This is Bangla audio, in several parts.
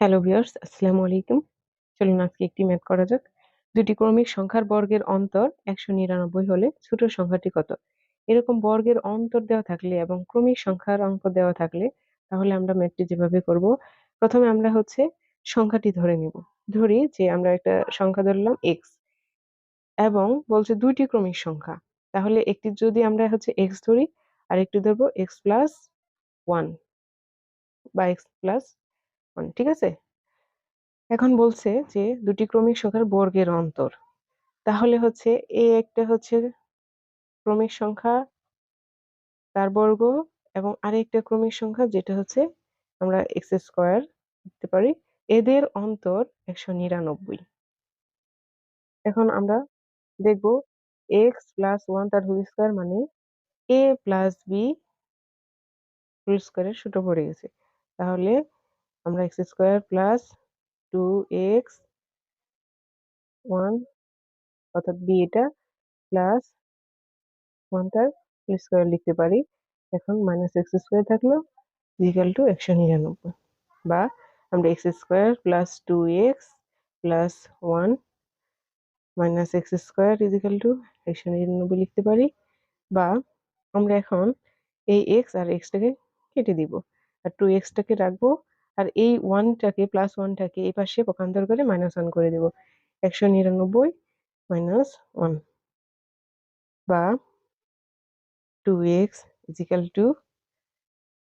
হ্যালো ভিউয়ার্স, আসসালামু আলাইকুম। চলুন আজকে একটি ম্যাথ করা যাক। দুটি ক্রমিক সংখ্যার বর্গের অন্তর ১৯৯ হলে ছোট সংখ্যাটি কত? এরকম বর্গের অন্তর দেওয়া থাকলে এবং ক্রমিক সংখ্যার অঙ্ক দেওয়া থাকলে তাহলে আমরা ম্যাথটি যেভাবে করব, প্রথমে আমরা সংখ্যাটি ধরে নিব। ধরি যে আমরা একটা সংখ্যা ধরলাম x এবং বলছে দুইটি ক্রমিক সংখ্যা। তাহলে একটি যদি আমরা x ধরি আর একটি ধরবো x প্লাস 1 বা x প্লাস 1, ঠিক আছে? এখন বলছে যে দুটি ক্রমিক সংখ্যার বর্গের অন্তর। তাহলে এ একটা ক্রমিক সংখ্যা, তার বর্গ, এবং আরেকটা ক্রমিক সংখ্যা যেটা আমরা এক্স স্কোয়ার লিখতে পারি। এদের অন্তর ১৯৯। এখন আমরা দেখব এক্স প্লাস ওয়ান তার হোল স্কোয়ার মানে এ প্লাস বি হোল স্কোয়ারের সূত্র পড়ে গেছে। তাহলে আমরা এক্স স্কোয়ার প্লাস 2x 1 অর্থাৎ বি এটা প্লাস 1 টার হোল স্কয়ার লিখতে পারি। এখন মাইনাস এক্স স্কয়ার থাকলো ইকুয়াল টু ১৯৯, বা আমরা x square plus 2x plus 1 minus x square equal to ১৯৯ লিখতে পারি। বা আমরা এখন এই এক্স আর এক্সটাকে কেটে দিব, আর 2x টাকে রাখবো, আর এই 1টাকে প্লাস 1টাকে এই পাশে পক্ষান্তর করে মাইনাস 1 করে দেব। ১৯৯ মাইনাস 1 বা 2x ইকুয়াল টু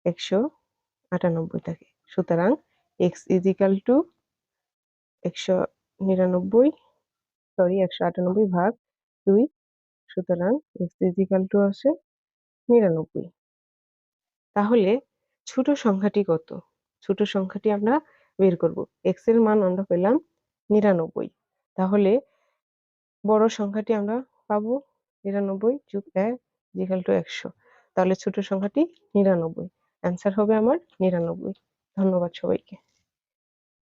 ১৯৮ থাকে। সুতরাং x ইজ ইকুয়াল টু ১৯৯ ১৯৮ ভাগ 2। সুতরাং x ইজ ইকুয়াল টু আসে ৯৯। তাহলে ছোট সংখ্যাটি কত? ছোট সংখ্যাটি আমরা বের করব। x এর মান আমরা পেলাম ৯৯। তাহলে বড় সংখ্যাটি আমরা পাবো ৯৯ যোগ ১ ইকুয়াল টু ১০০। তাহলে ছোট সংখ্যাটি ৯৯। অ্যান্সার হবে আমার ৯৯। ধন্যবাদ সবাইকে।